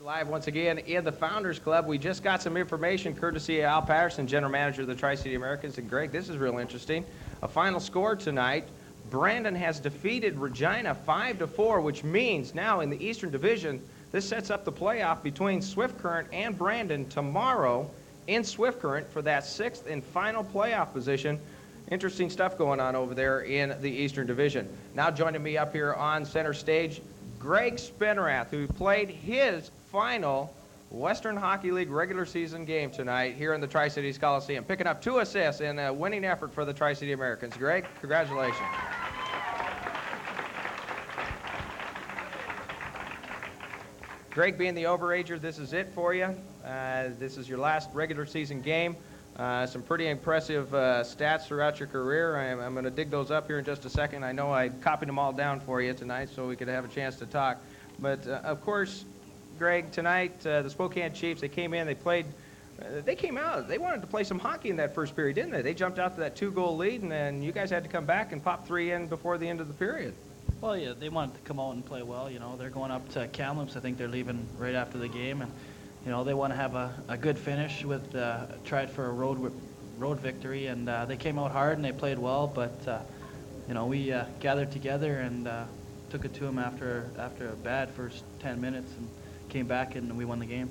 Live once again in the Founders Club. We just got some information courtesy of Al Patterson, General Manager of the Tri-City Americans. And Greg, this is real interesting. A final score tonight. Brandon has defeated Regina 5-4, which means now in the Eastern Division, this sets up the playoff between Swift Current and Brandon tomorrow in Swift Current for that 6th and final playoff position. Interesting stuff going on over there in the Eastern Division. Now joining me up here on center stage, Greg Spenrath, who played his final Western Hockey League regular season game tonight here in the Tri-Cities Coliseum, picking up 2 assists in a winning effort for the Tri-City Americans. Greg, congratulations. Greg, being the overager, this is it for you. This is your last regular season game. Some pretty impressive stats throughout your career. I'm going to dig those up here in just a second. I know I copied them all down for you tonight so we could have a chance to talk. But, of course, Greg, tonight the Spokane Chiefs, they came in, they played, they came out. They wanted to play some hockey in that first period, didn't they? They jumped out to that 2-goal lead, and then you guys had to come back and pop 3 in before the end of the period. Well, yeah, they wanted to come out and play well. You know, they're going up to Kamloops. I think they're leaving right after the game, and you know they want to have a good finish with tried for a road victory, and they came out hard and they played well. But you know, we gathered together and took it to them after a bad first 10 minutes and came back and we won the game.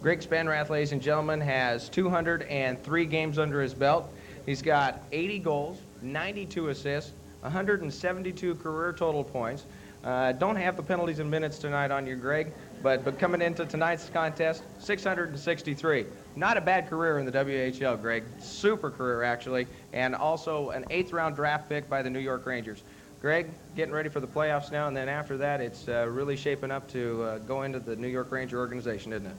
Greg Spenrath, ladies and gentlemen, has 203 games under his belt. He's got 80 goals, 92 assists, 172 career total points. Don't have the penalties and minutes tonight on you, Greg, but coming into tonight's contest, 663. Not a bad career in the WHL, Greg. Super career, actually, and also an 8th-round draft pick by the New York Rangers. Greg, getting ready for the playoffs now, and then after that, it's really shaping up to go into the New York Ranger organization, isn't it?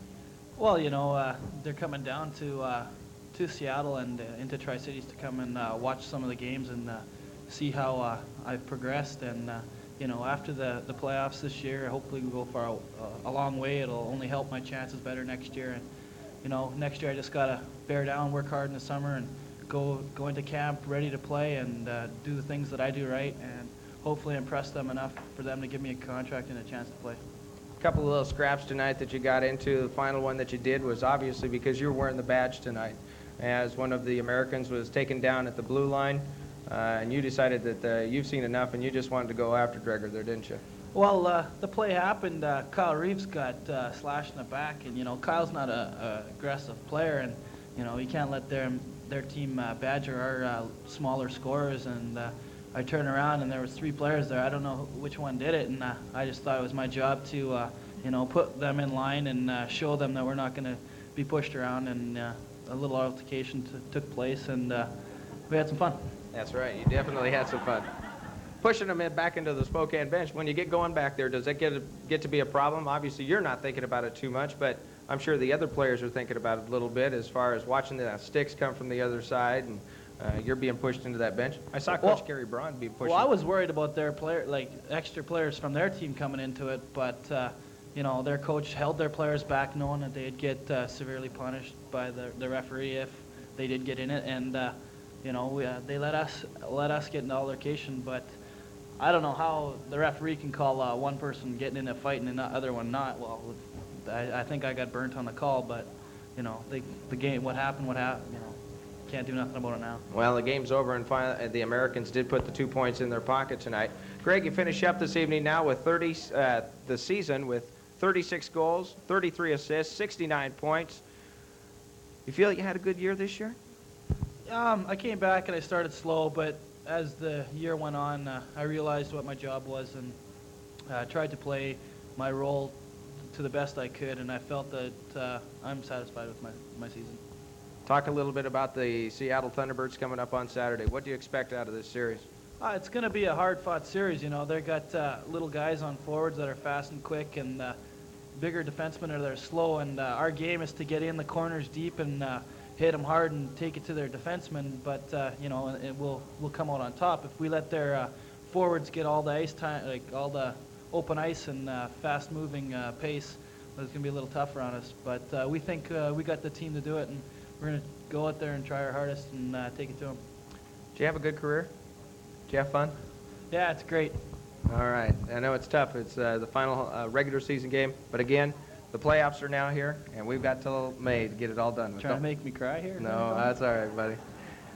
Well, you know, they're coming down to Seattle and into Tri-Cities to come and watch some of the games and see how I've progressed. And you know, after the playoffs this year, hopefully we go for a long way. It'll only help my chances better next year. And you know, next year I just gotta bear down, work hard in the summer, and go into camp ready to play and do the things that I do right, and hopefully impress them enough for them to give me a contract and a chance to play. A couple of little scraps tonight that you got into. The final one that you did was obviously because you were wearing the badge tonight, as one of the Americans was taken down at the blue line, and you decided that you've seen enough and you just wanted to go after Dreger there, didn't you? Well, the play happened. Kyle Reeves got slashed in the back, and you know Kyle's not a aggressive player, and you know you can't let their team badger our smaller scorers. And I turned around and there was 3 players there. I don't know which one did it, and I just thought it was my job to you know, put them in line and show them that we're not going to be pushed around. And a little altercation took place, and we had some fun. That's right. You definitely had some fun. Pushing them back into the Spokane bench, when you get going back there, does that get to be a problem? Obviously, you're not thinking about it too much, but I'm sure the other players are thinking about it a little bit as far as watching the sticks come from the other side, and you're being pushed into that bench. I saw Coach Gary Braun be pushed. Well, I was worried about their extra players from their team coming into it, but you know, their coach held their players back, knowing that they'd get severely punished by the referee if they did get in it, and you know, they let us get in the altercation, but I don't know how the referee can call one person getting in a fight and the other one not. Well, I think I got burnt on the call, but you know, the game, what happened, you know, can't do nothing about it now. Well, the game's over, and finally, the Americans did put the 2 points in their pocket tonight. Greg, you finish up this evening now with the season with 36 goals, 33 assists, 69 points. You feel like you had a good year this year? I came back and I started slow, but as the year went on, I realized what my job was and tried to play my role to the best I could, and I felt that I'm satisfied with my season. Talk a little bit about the Seattle Thunderbirds coming up on Saturday. What do you expect out of this series? It's going to be a hard-fought series. You know, they've got little guys on forwards that are fast and quick, and bigger defensemen that are slow. And our game is to get in the corners deep and hit them hard and take it to their defensemen. But you know, we'll come out on top if we let their forwards get all the ice time, like all the open ice and fast-moving pace. It's going to be a little tougher on us. But we think we got the team to do it, and we're going to go out there and try our hardest and take it to them. Did you have a good career? Did you have fun? Yeah, it's great. All right. I know it's tough. It's the final regular season game. But again, The playoffs are now here, and we've got till May to get it all done with. Trying to make me cry here? No, that's all right, buddy.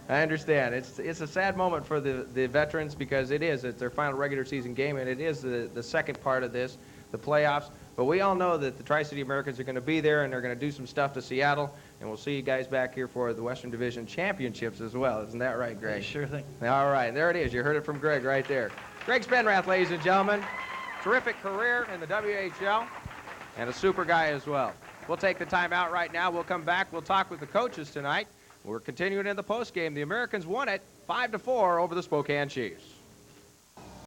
I understand. It's a sad moment for the veterans because it's their final regular season game, and it is the second part of this, the playoffs. But we all know that the Tri-City Americans are going to be there, and they're going to do some stuff to Seattle, and we'll see you guys back here for the Western Division Championships as well. Isn't that right, Greg? Sure thing. All right, there it is. You heard it from Greg right there. Greg Spenrath, ladies and gentlemen. Terrific career in the WHL, and a super guy as well. We'll take the time out right now. We'll come back. We'll talk with the coaches tonight. We're continuing in the postgame. The Americans won it 5-4 over the Spokane Chiefs.